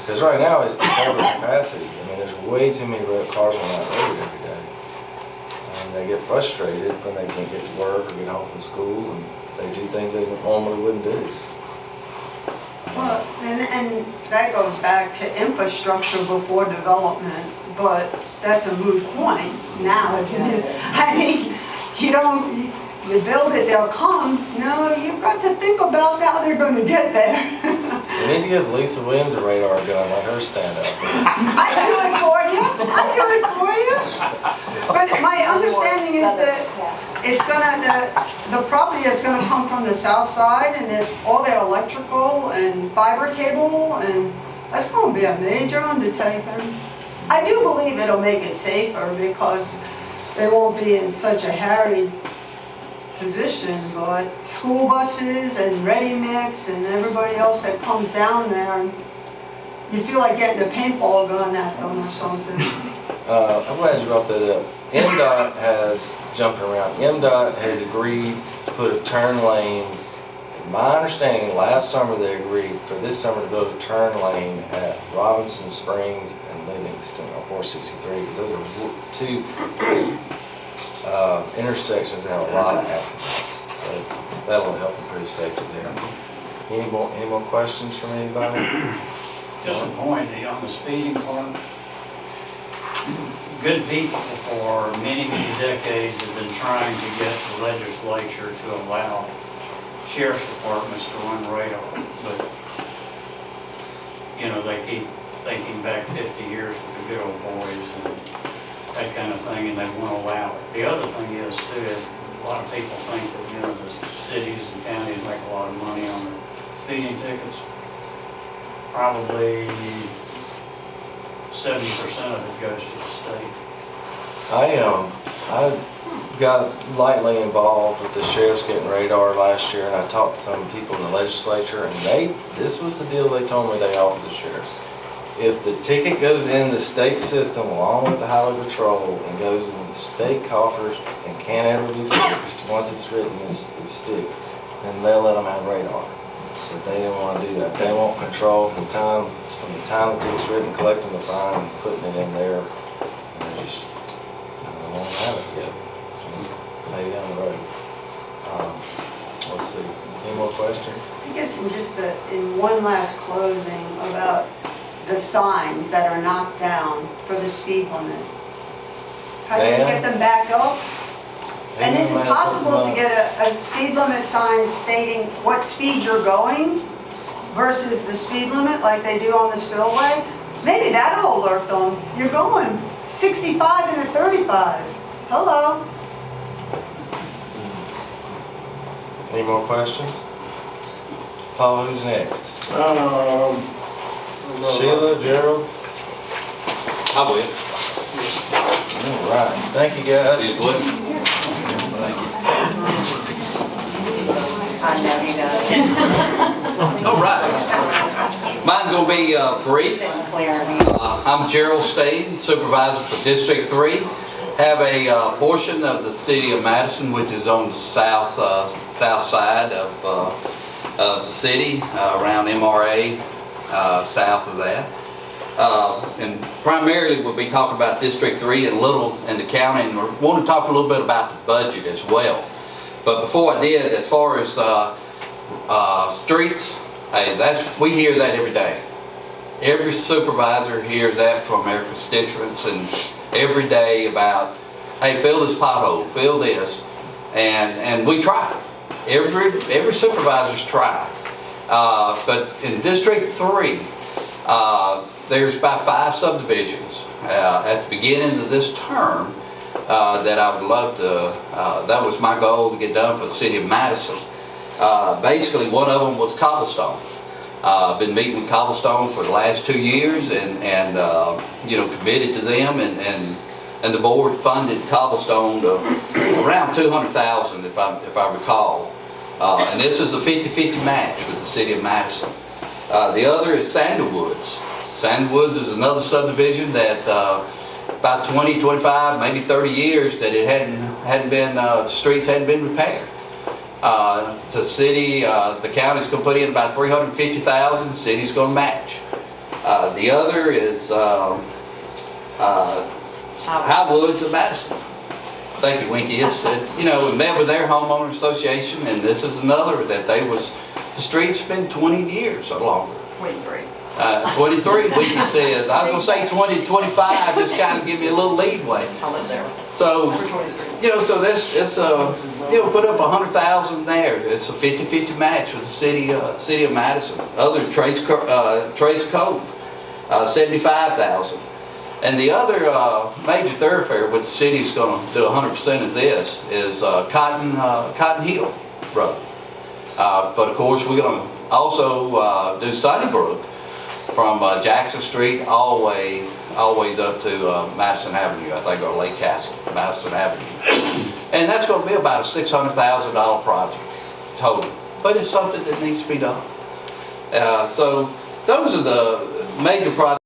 Because right now it's over capacity. I mean, there's way too many cars on that road every day. And they get frustrated when they can't get to work or get home from school, and they do things they normally wouldn't do. Well, and that goes back to infrastructure before development, but that's a moot point now. I mean, you build it, they'll come. No, you've got to think about how they're going to get there. We need to give Lisa Williams a radar gun, let her stand up. I do it for you. I do it for you. But my understanding is that it's the property is gonna come from the south side, and there's all that electrical and fiber cable, and that's gonna be a major undertaking. I do believe it'll make it safer because they won't be in such a harried position, but school buses and ready mix and everybody else that comes down there, you feel like getting a paintball gun at them or something. I'm glad you brought that up. MDOT has, jumping around, MDOT has agreed to put a turn lane. In my understanding, last summer they agreed for this summer to build a turn lane at Robinson Springs and Livingston on 463, because those are two intersections that have a lot of accidents. So that'll help improve safety there. Any more questions from anybody? Just a point on the speeding part. Good people for many decades have been trying to get the legislature to allow sheriff's departments to run radar, but they keep thinking back 50 years with the good old boys and that kind of thing, and they won't allow it. The other thing is too, is a lot of people think that the cities and counties make a lot of money on the speeding tickets. Probably 70% of it goes to the state. I got lightly involved with the sheriff's getting radar last year, and I talked to some people in the legislature, and this was the deal they told me they offered the sheriff. If the ticket goes in the state system along with the highway patrol and goes into the state coffers and can't ever be fixed once it's written, it's sticks, then they'll let them have radar. But they didn't want to do that. They want control from the time the ticket's written, collecting the fine and putting it in there. And they just don't want to have it yet. Maybe down the road. Let's see. Any more questions? I guess in one last closing about the signs that are knocked down for the speed limit. How do you get them back up? And is it possible to get a speed limit sign stating what speed you're going versus the speed limit like they do on the spillway? Maybe that'll alert them. You're going 65 and a 35. Hello? Any more questions? Paul, who's next? Sheila, Gerald? I will. All right. Thank you, guys. You would? I know he does. All right. Mine's going to be brief. I'm Gerald Stade, Supervisor for District 3. Have a portion of the city of Madison, which is on the south side of the city, around MRA, south of that. And primarily we'll be talking about District 3 and the county, and we want to talk a little bit about the budget as well. But before I did, as far as streets, hey, we hear that every day. Every supervisor hears that from their constituents, and every day about, hey, fill this pothole, fill this, and we try. Every supervisor's try. But in District 3, there's about 5 subdivisions at the beginning of this term that I would love to, that was my goal to get done for the city of Madison. Basically, one of them was Cobblestone. I've been meeting with Cobblestone for the last 2 years and committed to them, and the board funded Cobblestone to around $200,000 if I recall. And this is a 50-50 match with the city of Madison. The other is Sandalwoods. Sandalwoods is another subdivision that about 20, 25, maybe 30 years that it hadn't been, the streets hadn't been repaired. The city, the county's going to put in about $350,000. The city's going to match. The other is, High Woods of Madison. Thank you, Winky. It's, you know, we met with their homeowner association, and this is another that the street's been 20 years or longer. 23. 23, Winky says. I was gonna say 20, 25, just kind of give me a little leadway. I live there. So, Number 23. you know, so this, it's you know, put up 100,000 there. It's a 50-50 match with the city of Madison. Other Trace Cove, 75,000. And the other major thoroughfare, which the city's gonna do 100% of this, is Cotton Hill Road. But of course, we're gonna also do Sunnybrook from Jackson Street all the way up to Madison Avenue, I think, or Lake Castle, Madison Avenue. And that's gonna be about a $600,000 project total. But it's something that needs to be done. So those are the major projects.